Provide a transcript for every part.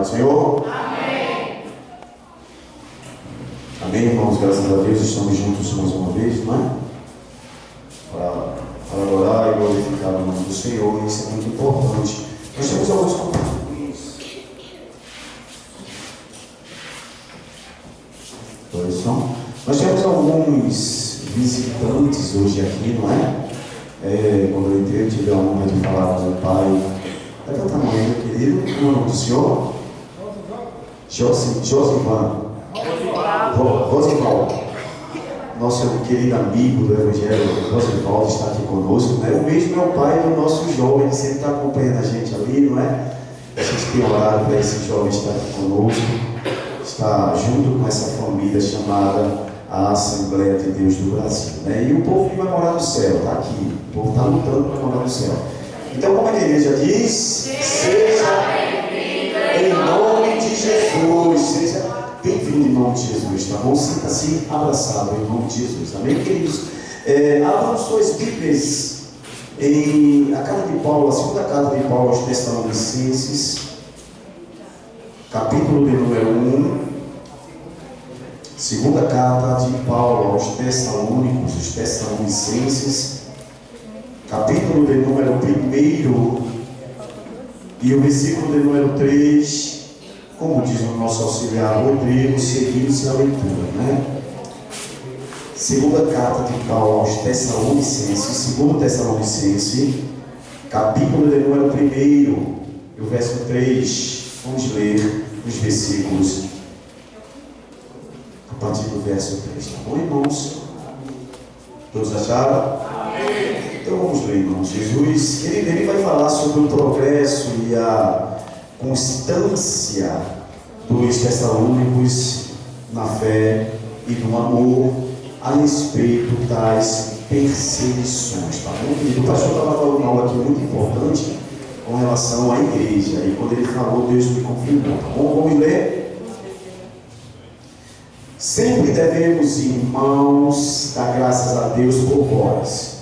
Paz do Senhor? Amém. Amém, irmãos, graças a Deus, estamos juntos mais uma vez, não é? Para adorar e glorificar o nome do Senhor, isso é muito importante. Nós temos alguns compromissos. Nós temos alguns visitantes hoje aqui, não é? Quando eu entrei, eu tive a honra de falar com o pai. Levanta a mão aí, meu querido. Qual é o nome do senhor? Josivan. Rosivaldo. Nosso querido amigo do Evangelho, Rosivaldo, está aqui conosco, né? O mesmo é o pai do nosso jovem, que sempre está acompanhando a gente ali, não é? A gente tem orado para esse jovem estar aqui conosco, está junto com essa família chamada a Assembleia de Deus do Brasil, né? E o povo que vai morar no céu, está aqui. O povo está lutando para morar no céu. Então, como a igreja diz, seja bem-vindo em nome de Jesus. Seja bem-vindo em nome de Jesus, tá bom? Sinta-se abraçado em nome de Jesus, amém, queridos? Abram suas Bíblias em a carta de Paulo, a segunda carta de Paulo aos Tessalonicenses, capítulo de número 1. Segunda carta de Paulo aos Tessalônicos, os Tessalonicenses, capítulo de número 1 e o versículo de número 3, como diz o nosso auxiliar Rodrigo, seguindo-se a leitura, né? Segunda carta de Paulo aos Tessalonicenses, segundo Tessalonicense, capítulo de número 1 e o verso 3, vamos ler os versículos a partir do verso 3, tá bom, irmãos? Todos acharam? Amém. Então vamos ler, irmãos. Jesus, ele vai falar sobre o progresso e a constância dos tessalônicos na fé e no amor a respeito das perseguições, tá bom, querido? O pastor estava falando algo aqui muito importante com relação à igreja, e quando ele falou, Deus me confirmou, tá bom? Vamos ler? Sempre devemos, irmãos, dar graças a Deus por vós,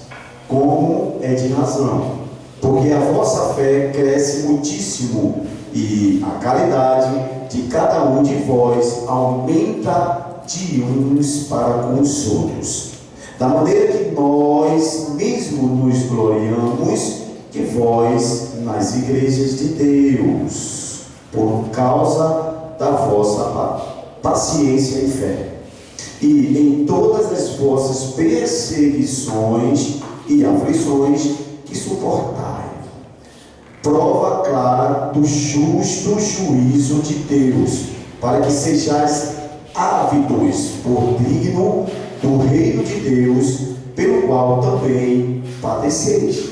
como é de razão, porque a vossa fé cresce muitíssimo e a caridade de cada um de vós aumenta de uns para com os outros, da maneira que nós mesmo nos gloriamos de vós nas igrejas de Deus, por causa da vossa paciência e fé, e em todas as vossas perseguições e aflições que suportai, prova clara do justo juízo de Deus, para que sejais ávidos por digno do reino de Deus, pelo qual também padeceis.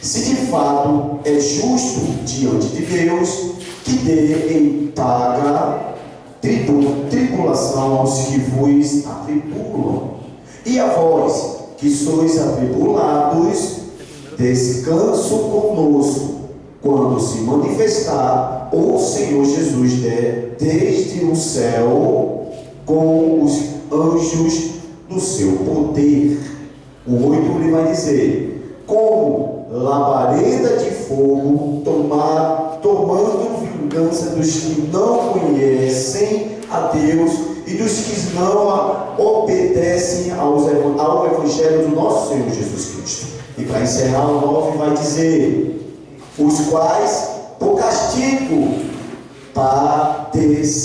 Se de fato é justo diante de Deus que dê em paga tribulação aos que vos atribulam, e a vós que sois atribulados, descanso conosco, quando se manifestar o Senhor Jesus desde o céu com os anjos do seu poder. O 8 ele vai dizer: como labareda de fogo, tomando vingança dos que não conhecem a Deus e dos que não obedecem ao Evangelho do nosso Senhor Jesus Cristo. E para encerrar, o 9 vai dizer: os quais, por castigo, padecerão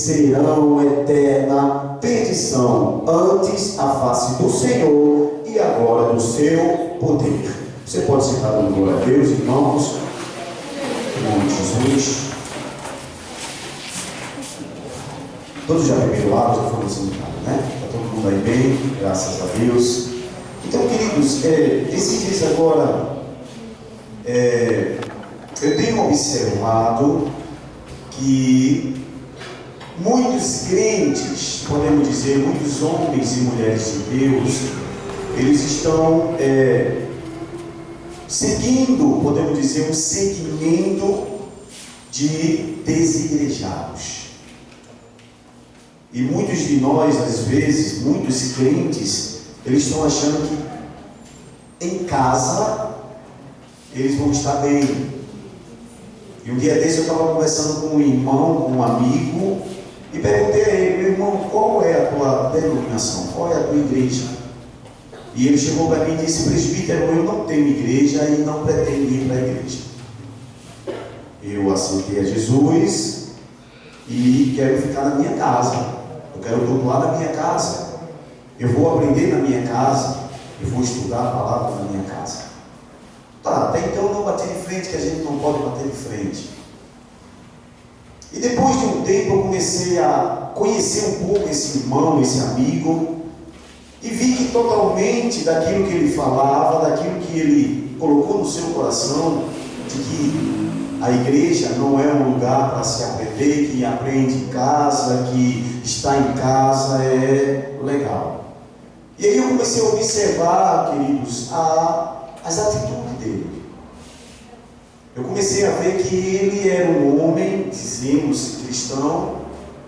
eterna perdição antes a face do Senhor e agora do seu poder. Você pode sentar no glória a Deus, irmãos, em nome de Jesus. Todos já beberam água, já foram sentados, né? Está todo mundo aí bem, graças a Deus. Então, queridos, esses dias agora, eu tenho observado que muitos crentes, podemos dizer, muitos homens e mulheres de Deus, eles estão seguindo, podemos dizer, um segmento de desigrejados. E muitos de nós, às vezes, muitos crentes, eles estão achando que em casa eles vão estar bem. E um dia desse eu estava conversando com um irmão, com um amigo, e perguntei a ele: meu irmão, qual é a tua denominação? Qual é a tua igreja? E ele chegou para mim e disse: presbítero, eu não tenho igreja e não pretendo ir para a igreja. Eu aceitei a Jesus e quero ficar na minha casa. Eu quero cultuar na minha casa. Eu vou aprender na minha casa. Eu vou estudar a palavra na minha casa. Tá, até então eu não bati de frente, que a gente não pode bater de frente. E depois de um tempo eu comecei a conhecer um pouco esse irmão, esse amigo, e vi que totalmente daquilo que ele falava, daquilo que ele colocou no seu coração, de que a igreja não é um lugar para se aprender, que aprende em casa, que está em casa é legal. E aí eu comecei a observar, queridos, as atitudes dele. Eu comecei a ver que ele era um homem, dizemos cristão,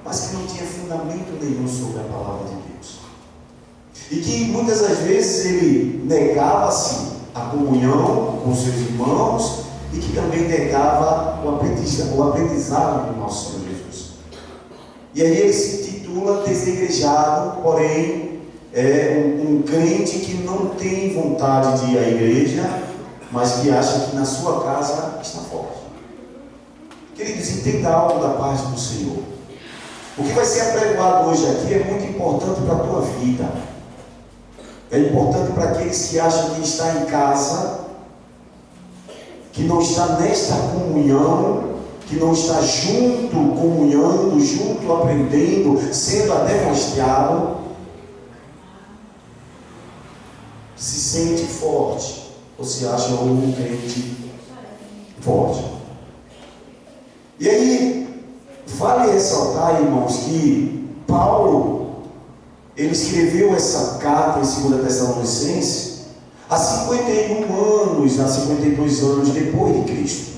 mas que não tinha fundamento nenhum sobre a palavra de Deus. E que muitas das vezes ele negava-se a comunhão com seus irmãos e que também negava o aprendizado do nosso Senhor Jesus. E aí ele se titula desigrejado, porém é um crente que não tem vontade de ir à igreja, mas que acha que na sua casa está forte. Queridos, entenda algo da parte do Senhor. O que vai ser apregoado hoje aqui é muito importante para a tua vida. É importante para aqueles que acham que está em casa, que não está nesta comunhão, que não está junto, comunhando, junto, aprendendo, sendo demonstrado, se sente forte. Ou se acha um crente forte. E aí, vale ressaltar, irmãos, que Paulo, ele escreveu essa carta em 2 Tessalonicenses há 51 anos, há 52 anos depois de Cristo.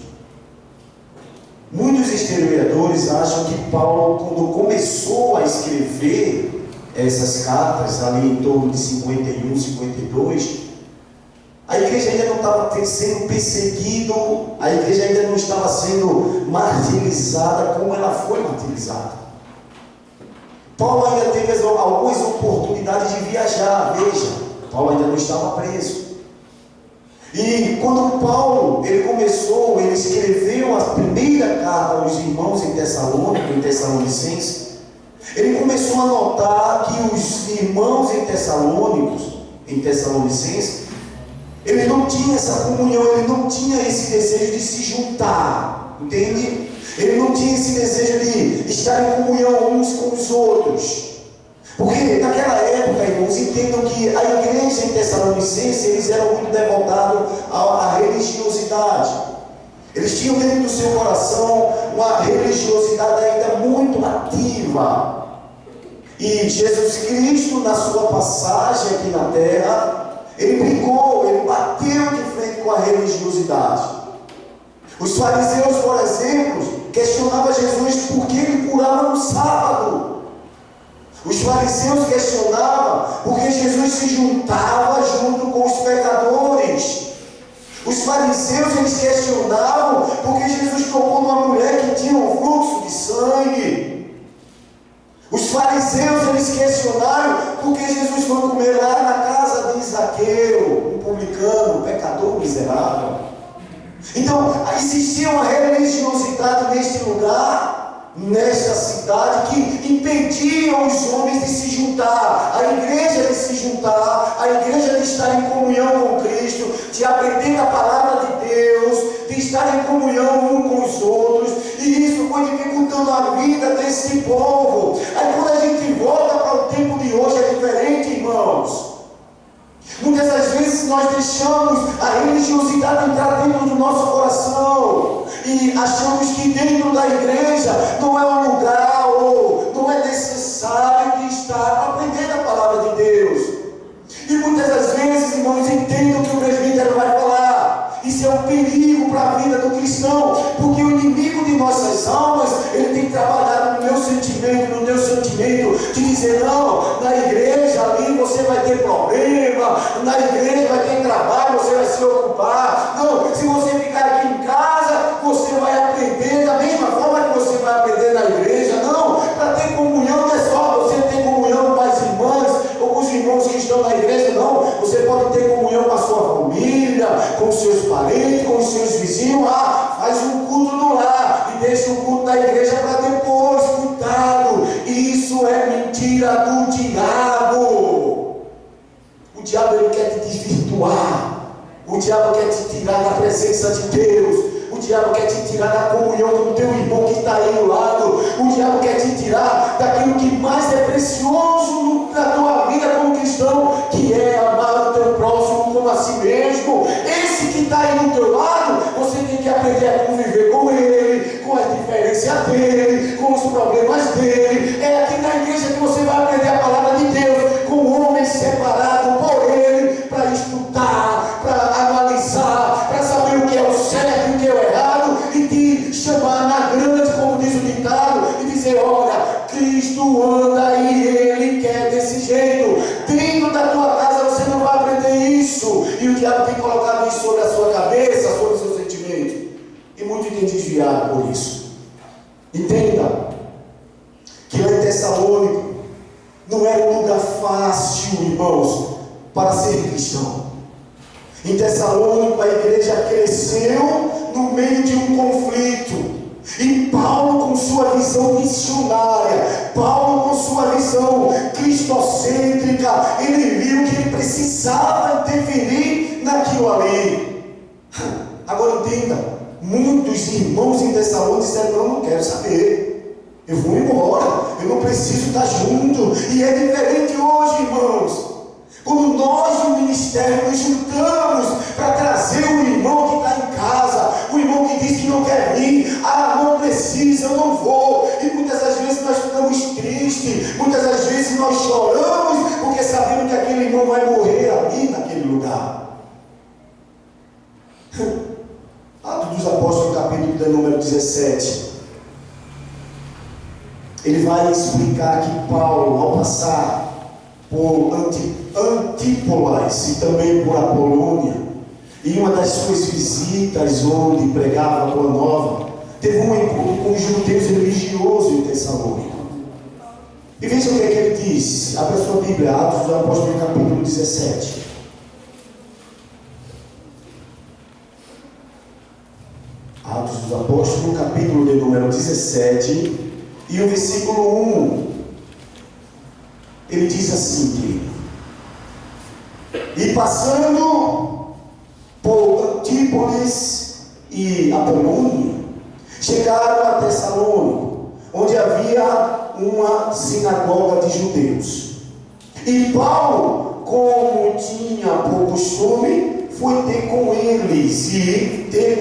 Muitos historiadores acham que Paulo, quando começou a escrever essas cartas, ali em torno de 51, 52, a igreja ainda não estava sendo perseguida, a igreja ainda não estava sendo martirizada como ela foi martirizada. Paulo ainda teve algumas oportunidades de viajar, veja, Paulo ainda não estava preso. E quando Paulo, ele escreveu a primeira carta aos irmãos em Tessalônica, em Tessalonicenses, ele começou a notar que os irmãos em Tessalonicenses, ele não tinha essa comunhão, ele não tinha esse desejo de se juntar, entende? Ele não tinha esse desejo de estar em comunhão uns com os outros. Porque naquela época, irmãos, entendam que a igreja em Tessalonicenses, eles eram muito devotados à religiosidade. Eles tinham dentro do seu coração uma religiosidade ainda muito ativa. E Jesus Cristo, na sua passagem aqui na terra, ele brigou, ele bateu de frente com a religiosidade. Os fariseus, por exemplo, questionavam Jesus por que ele curava no sábado. Os fariseus questionavam porque Jesus se juntava junto com os pecadores. Os fariseus, eles questionavam porque Jesus tocou numa mulher que tinha um fluxo de sangue. Os fariseus, eles questionaram porque Jesus foi comer lá na casa de Zaqueu, um publicano, um pecador miserável. Então, existia uma religiosidade neste lugar, nesta cidade, que impedia os homens de se juntar, a igreja de se juntar, a igreja de estar em comunhão com Cristo, de aprender a palavra de Deus, de estar em comunhão um com os outros, e isso foi dificultando a vida desse povo. Aí quando a gente volta para o tempo de hoje é diferente, irmãos. Muitas das vezes nós deixamos a religiosidade entrar dentro do nosso coração e achamos que dentro da igreja não é um lugar ou não é necessário de estar aprendendo a palavra de Deus. E muitas das vezes, irmãos, entendam o que o presbítero vai falar. Isso é um perigo para a vida do cristão, porque o inimigo de nossas almas, ele tem trabalhado no meu sentimento, no teu sentimento, de dizer: não, na igreja ali você vai ter problema, na igreja vai ter trabalho, você vai se ocupar. Não, se você ficar aqui em casa, você vai aprender parentes, com os seus vizinhos. Faz um culto no lar e deixa o culto da igreja para depois. Cuidado, isso é mentira do diabo. O diabo, ele quer te desvirtuar. O diabo quer te tirar da presença de Deus. O diabo quer te tirar da comunhão com o teu irmão que está aí ao lado. O diabo quer te tirar daquilo que mais é precioso na tua vida como cristão, que é amar o teu próximo como a si mesmo. Esse que está aí do teu lado, você tem que aprender a conviver com ele, com as diferenças dele, com os problemas dele. É aqui na igreja que você vai aprender a palavra de Deus, com homens separados por ele, para estudar, para analisar, para saber o que é o certo e o que é o errado, e te chamar na grande, como diz o ditado, e dizer: olha, Cristo anda e ele quer desse jeito. Dentro da tua casa você não vai aprender isso, e o diabo tem colocado isso sobre a sua cabeça, sobre os seus sentimentos, e muitos têm desviado por isso. Entenda que lá em Tessalônica não era um lugar fácil, irmãos, para ser cristão. Em Tessalônica a igreja cresceu no meio de um conflito. E Paulo, com sua visão missionária, Paulo, com sua visão cristocêntrica, ele viu que ele precisava interferir naquilo ali. Agora entenda, muitos irmãos em Tessalônica disseram: não quero saber, eu vou embora, eu não preciso estar junto. E é diferente hoje, irmãos. Quando nós no ministério nos juntamos para trazer o irmão que está em casa, o irmão que diz que não quer vir, não precisa, eu não vou. E muitas das vezes nós ficamos tristes, muitas das vezes nós choramos, porque sabemos que aquele irmão vai morrer ali naquele lugar. Atos dos Apóstolos, capítulo de número 17. Ele vai explicar que Paulo, ao passar por Antípolis e também por Apolônia, em uma das suas visitas onde pregava a Boa Nova, teve um encontro com os judeus religiosos em Tessalônica. E veja o que é que ele diz. Abra sua Bíblia, Atos dos Apóstolos, capítulo 17. Atos dos Apóstolos, capítulo de número 17, e o versículo 1. Ele diz assim: e passando por Antípolis e Apolônia, chegaram a Tessalônica, onde havia uma sinagoga de judeus. E Paulo, como tinha por costume, foi ter com eles.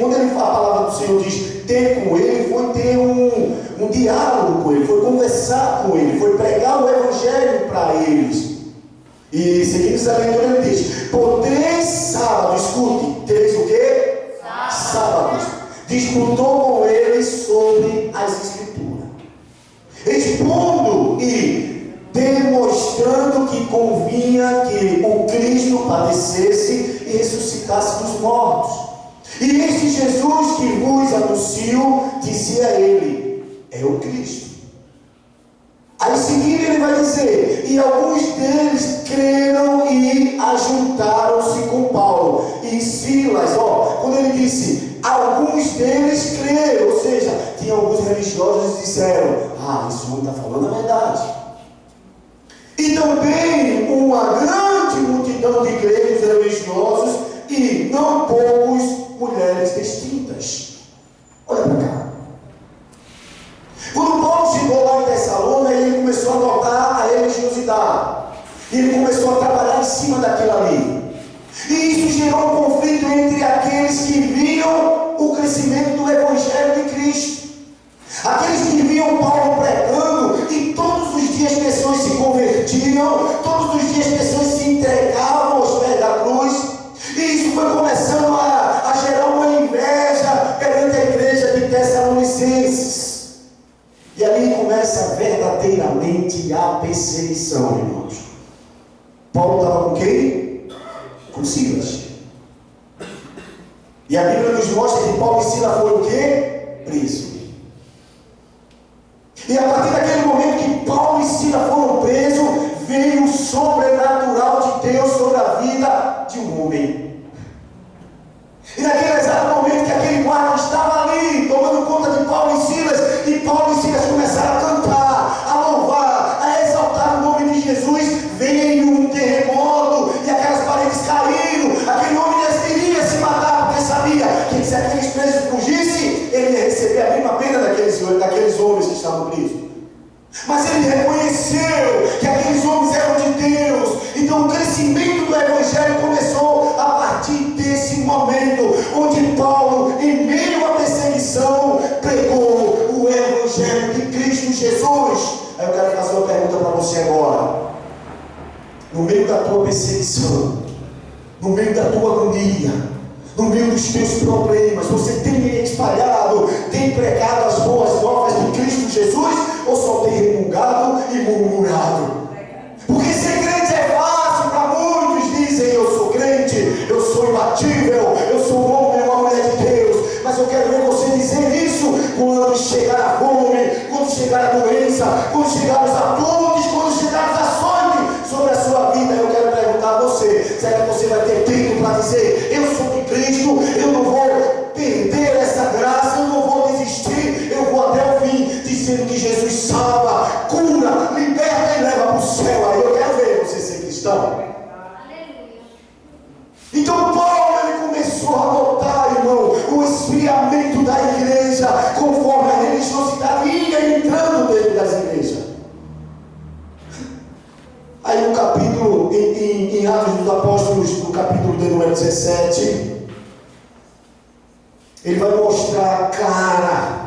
Quando ele fala, a palavra do Senhor diz ter com ele, foi ter um diálogo com ele, foi conversar com ele, foi pregar o evangelho para eles. E seguimos a leitura, ele diz: por 3 sábados, escute, 3 o quê? Sábados, disputou com eles sobre as escrituras, expondo e demonstrando que convinha que o Cristo padecesse e ressuscitasse dos mortos. E este Jesus que vos anuncio, dizia ele, é o Cristo. Aí em seguida ele vai dizer: e alguns deles creram e ajuntaram-se com Paulo e Silas. Quando ele disse alguns deles creram, ou seja, tinha alguns religiosos que disseram: esse homem está falando a verdade. E também uma grande multidão de gregos religiosos e não poucos mulheres distintas. Olha para cá. Quando Paulo chegou lá em Tessalônica, ele começou a notar a religiosidade. Ele começou a trabalhar em cima daquilo ali. E isso gerou um conflito entre aqueles que viam o crescimento do Evangelho de Cristo. Aqueles que viam Paulo pregando, e todos os dias pessoas se convertiam, todos os dias pessoas se entregavam aos pés da cruz. E isso foi começando a gerar uma inveja perante a igreja de Tessalonicenses. E ali começa verdadeiramente a perseguição, irmãos. Paulo estava com quem? Com Silas. E a Bíblia nos mostra que Paulo e Silas foram o quê? Presos. E a partir daquele momento que Paulo e Silas foram presos, veio o sobrenatural de Deus sobre a vida de um homem. E naquele homens que estavam Cristo. Mas ele reconheceu que aqueles homens eram de Deus. Então o crescimento do Evangelho começou a partir desse momento, onde Paulo, em meio à perseguição, pregou o Evangelho de Cristo Jesus. Aí eu quero fazer uma pergunta para você agora. No meio da tua perseguição, no meio da tua agonia, no meio dos teus problemas, você tem espalhado, tem pregado as boas novas de Cristo Jesus, ou só tem remungado e murmurado? Porque ser crente é fácil para muitos. Dizem: eu sou crente, eu sou imbatível, eu sou um homem ou uma mulher de Deus. Mas eu quero ver você dizer isso quando chegar a fome, quando chegar a doença, quando chegar os ataques, quando chegar os açoites sobre a sua vida. Eu quero perguntar a você: será que você vai ter tempo para dizer: eu sou de Cristo, eu não vou perder essa graça, eu não vou desistir, eu vou até o fim, dizendo que Jesus salva, cura, liberta e leva para o céu? Aí eu quero ver você ser cristão. Então Paulo, ele começou a notar, irmão, o esfriamento da igreja, conforme a religiosidade ia entrando dentro das igrejas. Aí no capítulo, em Atos dos Apóstolos, no capítulo de número 17, ele vai mostrar clara,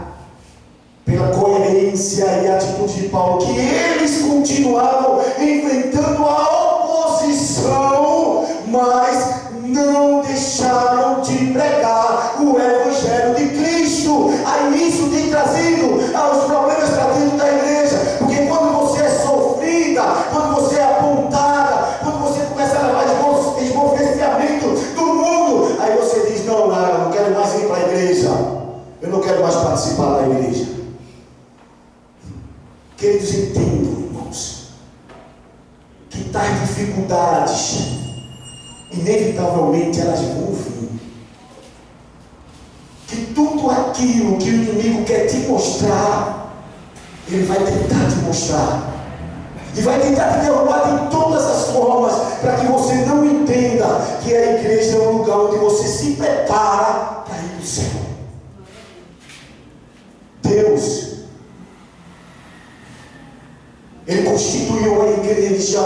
pela coerência e atitude de Paulo, que eles continuavam enfrentando a oposição, mas não deixaram de pregar o Evangelho de Cristo. Aí isso tem trazido os problemas para dentro da igreja, porque quando você é sofrida, quando você é apontada, quando você começa a levar esbofeteamento do mundo, aí você diz: não, eu não quero mais ir para a igreja, eu não quero mais participar da igreja. Queridos, entendam, irmãos, que tais dificuldades, inevitavelmente elas vão vir. Que tudo aquilo que o inimigo quer te mostrar, ele vai tentar te mostrar. E vai tentar te derrubar de todas as formas, para que você não entenda que a igreja é um lugar onde você se prepara para ir para o céu. Deus, Ele constituiu a igreja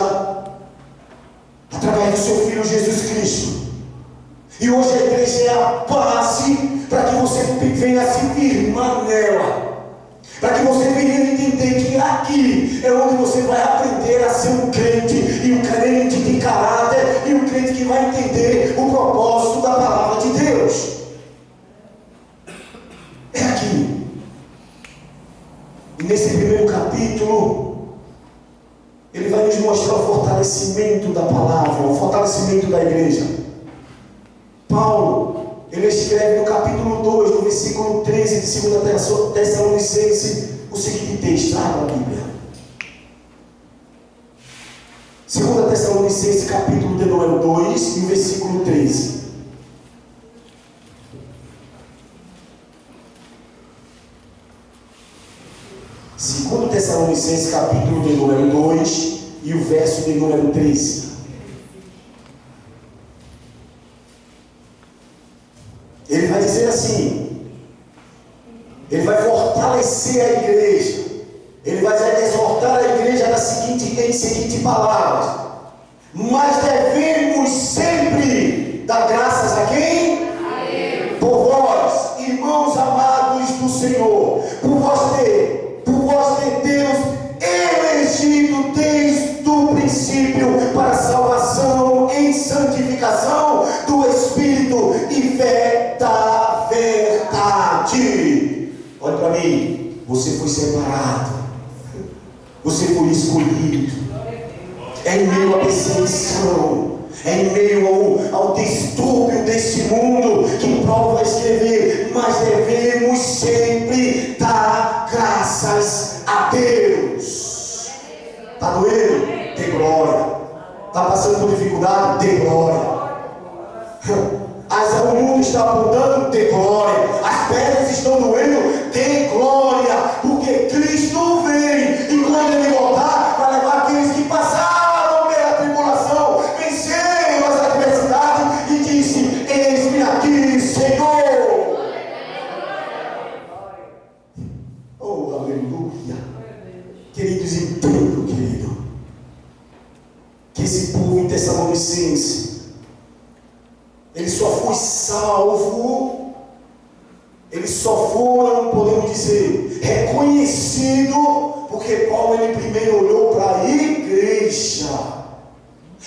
através do seu Filho Jesus Cristo. E hoje a igreja é a base para que você venha se firmar nela. Para que você venha entender que aqui é onde você vai aprender a ser um crente, e um crente de caráter, e um crente que vai entender o propósito da palavra de Deus. É aqui. E nesse primeiro capítulo, ele vai nos mostrar o fortalecimento da palavra, o fortalecimento da igreja. Paulo, ele escreve no capítulo 2, no versículo 13 de 2 Tessalonicenses, o seguinte texto. Abra a Bíblia. 2 Tessalonicenses, capítulo de número 2, e o versículo 13. Segundo Tessalonicenses, capítulo de número 2 e o verso de número 13. Ele vai dizer assim, ele vai fortalecer a igreja, ele vai exortar a igreja em seguinte palavras: mas devemos sempre dar graças a quem? A Deus. Por vós, irmãos amados do Senhor, por vós ter Deus elegido desde o princípio para a salvação em santificação do Espírito e fé da verdade. Olha para mim, você foi separado, você foi escolhido. É em meio à perseguição, é em meio ao distúrbio deste mundo que Paulo vai escrever: mas devemos sempre dar graças a Deus. Está doendo? Dê glória. Está passando por dificuldade? Dê glória. O mundo está apontando? Dê glória. As pedras estão doendo? Dê glória. Porque Cristo vem, e quando Ele voltar, vai levar aqueles que passaram pela tribulação, venceram as adversidades, e disse: eis-me aqui, Senhor. Oh, aleluia. Queridos, entendo, querido, que esse povo em Tessalonicense, ele só foi salvo, eles só foram, podemos dizer, reconhecido, porque Paulo ele primeiro olhou para a igreja.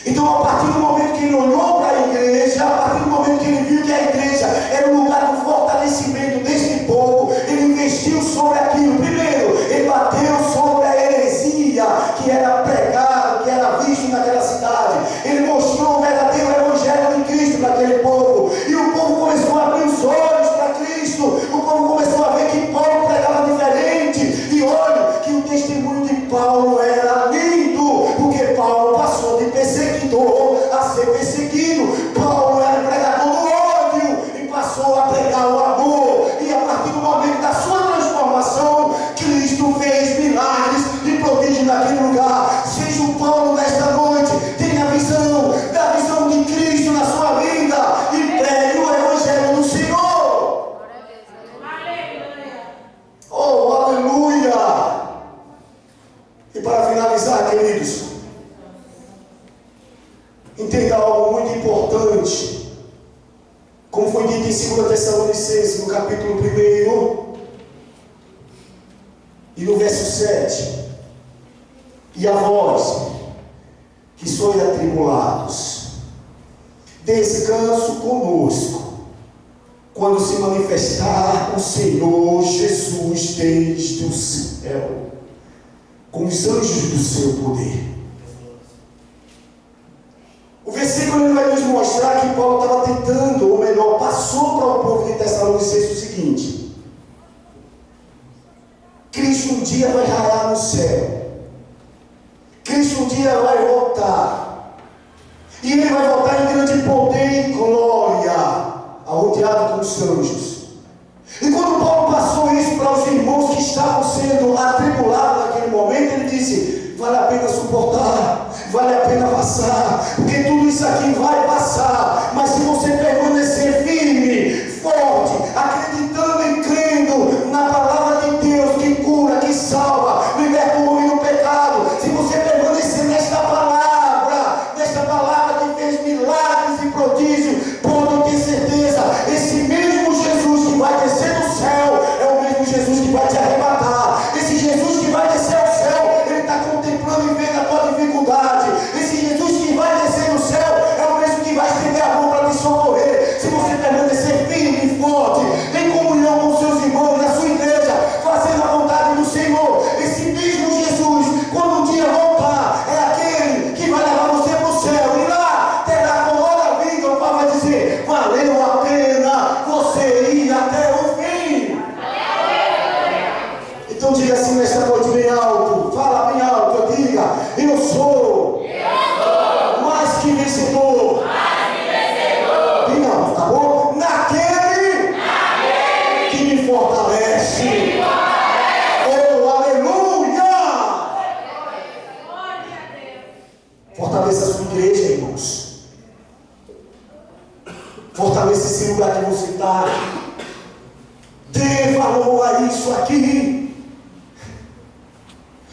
Então, a partir do momento que ele olhou para a igreja, a partir do momento que ele viu que a igreja era um lugar do fortalecimento deste povo, ele investiu sobre aquilo. Primeiro, ele bateu sobre a heresia que era pregada, que era visto naquela cidade. Ele mostrou o verdadeiro evangelho de Cristo para aquele povo. E o povo começou a abrir os olhos para Cristo. O povo começou a ver que Paulo pregava diferente. E olha que o testemunho de Paulo era lindo, porque Paulo passou de perseguidor a ser perseguido. Paulo era pregador do ódio e passou a pregar o amor. E a partir do momento da sua transformação, Cristo fez milagres e prodígios naquele lugar. Seja o Paulo nesta noite, tenha a visão da visão de Cristo na sua vida e pregue o evangelho do Senhor. Oh, aleluia! E para finalizar, queridos, entenda algo muito importante. Como foi dito em 2 Tessalonicenses, no capítulo 1 e no verso 7. E a vós, que sois atribulados, descanso conosco, quando se manifestar o Senhor Jesus desde o céu, com os anjos do seu poder. O versículo ele vai nos mostrar que Paulo estava tentando, ou melhor, passou para o povo de Tessalonicenses o seguinte: Cristo um dia vai raiar no céu, Cristo um dia vai voltar, e ele vai voltar em grande poder e glória, rodeado com os anjos. E quando Paulo passou isso para os irmãos que estavam sendo atribulados naquele momento, ele disse: vale a pena suportar, vale a pena passar, porque tudo isso aqui vai passar, mas se você permanecer firme, forte, acreditando e crendo na palavra de Deus que cura, que salva, liberta o homem do pecado, se você permanecer nesta palavra que fez milagres e prodígios, pode ter certeza, esse mesmo Jesus que vai descer do céu é o mesmo Jesus que vai te arrebatar. Esse Jesus que vai descer ao céu, ele está contemplando e vendo a tua dificuldade. Esse Jesus que vai descer do céu é o mesmo que vai estender a mão para te socorrer. Se você permanecer firme e forte, em comunhão com seus irmãos, na sua igreja, fazendo a vontade do Senhor, esse mesmo Jesus, quando um dia voltar, é aquele que vai levar você para o céu, e lá terá com hora vida, o Pai vai dizer: valeu a pena você ir até o fim. Então diga assim nesta noite bem alto, fala bem alto, diga: eu sou mais que vencedor. Bem alto, tá bom? Naquele que me fortalece. Oh, aleluia! Fortaleça a sua igreja, irmãos. Fortaleça esse lugar que você está. Dê valor a isso aqui.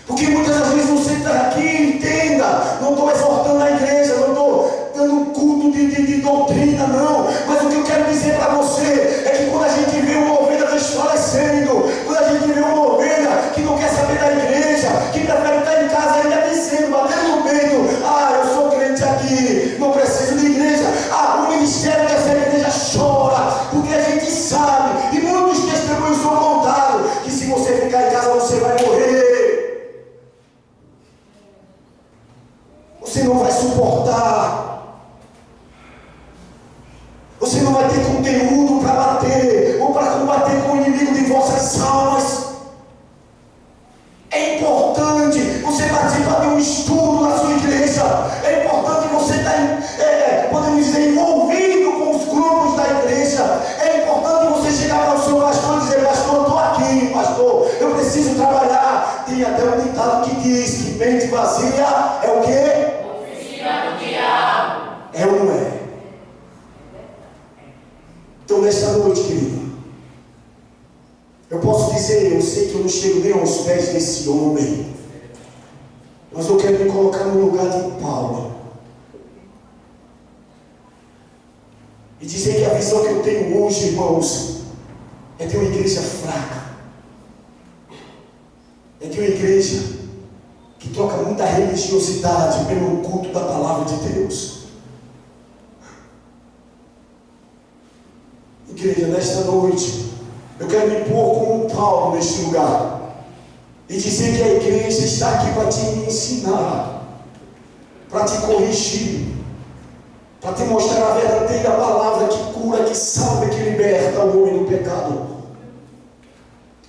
Porque muitas das vezes você está aqui, entenda, não estou exortando a igreja, não estou dando culto de doutrina, não. Mas o que eu quero dizer para você é que quando a gente vê uma ovelha desfalecendo, quando a gente vê uma ovelha que não quer saber da igreja, que prefere estar em casa ainda dizendo, batendo no peito: ah, eu sou crente aqui, não preciso de igreja. Ah, o ministério dessa igreja chora, porque a gente sabe, e muitos testemunhos são contados, que se você ficar em casa você vai morrer. Você não vai suportar. Você não vai ter conteúdo para bater ou para combater com o inimigo de vossas almas. É importante você participar de um estudo na sua igreja. É importante você estar, podemos dizer, envolvido com os grupos da igreja. É importante você chegar para o seu pastor e dizer: pastor, estou aqui, pastor, eu preciso trabalhar. Tem até um ditado que diz que mente vazia é o quê? É ou não é? Então nesta noite, querido, eu posso dizer, eu sei que eu não chego nem aos pés desse homem, Mas eu quero me colocar no lugar de Paulo e dizer que a visão que eu tenho hoje, irmãos, é de uma igreja fraca, é de uma igreja que troca muita religiosidade pelo culto da palavra de Deus. Igreja, nesta noite, eu quero me pôr como um Paulo neste lugar e dizer que a igreja está aqui para te ensinar, para te corrigir, para te mostrar a verdadeira palavra que cura, que salva e que liberta o homem do pecado.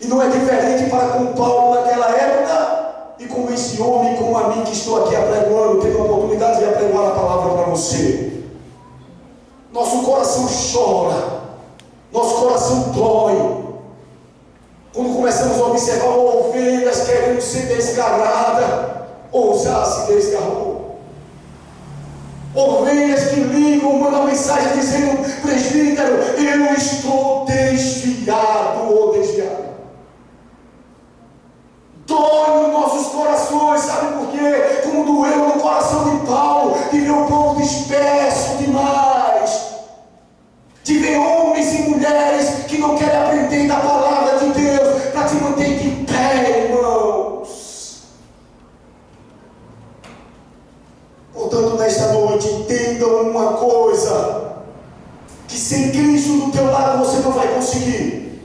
E não é diferente para com Paulo naquela época e com esse homem, com a mim que estou aqui apregoando, tendo a oportunidade de apregoar a palavra para você. Nosso coração chora, nosso coração dói quando começamos a observar ovelhas querendo ser desgarradas, ou já se desgarrou. Ovelhas que ligam, mandam mensagem dizendo: presbítero, eu estou desviado ou desviado. Dói nos nossos corações, sabe por quê? Como doeu no coração de Paulo, de ver o povo disperso demais, de ver homens e mulheres que não querem aprender da palavra de Deus para te manter de pé, irmãos. Portanto, nesta noite, entendam uma coisa: que sem Cristo do teu lado você não vai conseguir.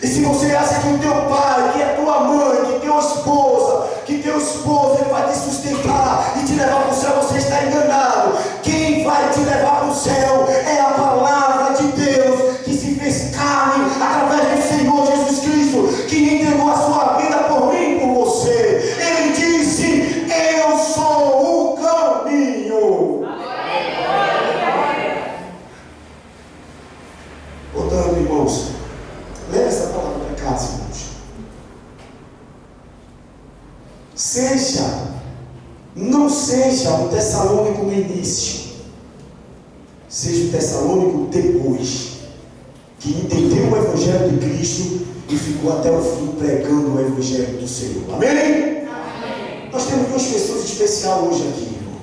E se você acha que o teu pai, que a tua mãe, que teu esposo, ele vai te sustentar e te levar para o céu, você está enganado. Quem vai te levar para o céu é a palavra de Deus, que se fez carne através do Senhor Jesus Cristo, que entregou a sua vida por mim e por você. Ele disse: eu sou o caminho. Portanto, irmãos, leve essa palavra para casa, irmãos. Não seja um Tessalônico no início, seja um Tessalônico depois, que entendeu o Evangelho de Cristo e ficou até o fim pregando o Evangelho do Senhor. Amém? Amém. Nós temos duas pessoas especiais hoje aqui, irmão.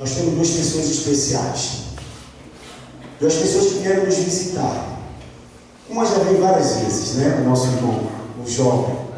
Nós temos duas pessoas especiais. Duas pessoas que vieram nos visitar. Uma já veio várias vezes, né? O nosso irmão, o jovem.